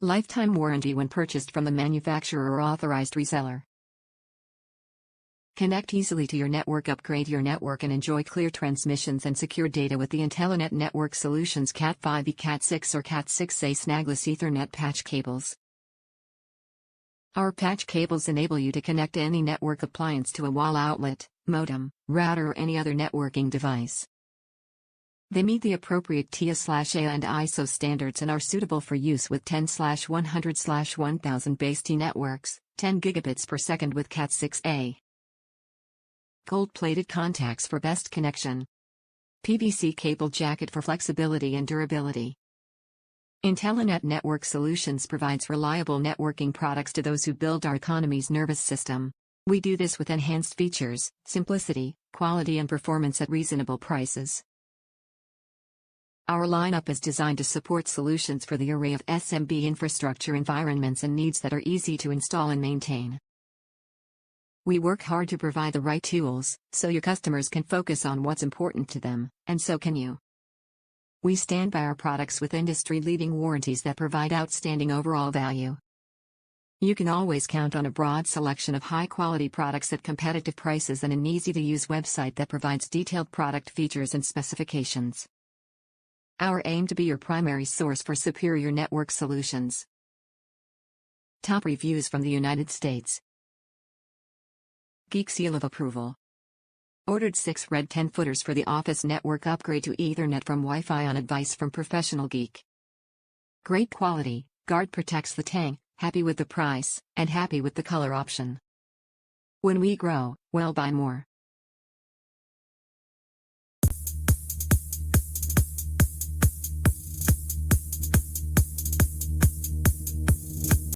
Lifetime warranty when purchased from the manufacturer or authorized reseller. Connect easily to your network, upgrade your network, and enjoy clear transmissions and secure data with the Intellinet Network Solutions Cat5e, Cat6 or Cat6a Snagless Ethernet patch cables. Our patch cables enable you to connect any network appliance to a wall outlet, modem, router, or any other networking device. They meet the appropriate TIA/EIA and ISO standards and are suitable for use with 10/100/1000 base T networks, 10 gigabits per second with Cat6a. Gold-plated contacts for best connection. PVC cable jacket for flexibility and durability. Intellinet Network Solutions provides reliable networking products to those who build our economy's nervous system. We do this with enhanced features, simplicity, quality, and performance at reasonable prices. Our lineup is designed to support solutions for the array of SMB infrastructure environments and needs that are easy to install and maintain. We work hard to provide the right tools, so your customers can focus on what's important to them, and so can you. We stand by our products with industry-leading warranties that provide outstanding overall value. You can always count on a broad selection of high-quality products at competitive prices and an easy-to-use website that provides detailed product features and specifications. Our aim to be your primary source for superior network solutions. Top reviews from the United States. Geek seal of approval. Ordered 6 red 10-footers for the office network upgrade to Ethernet from Wi-Fi on advice from Professional Geek. Great quality, guard protects the tank, happy with the price, and happy with the color option. When we grow, we'll buy more.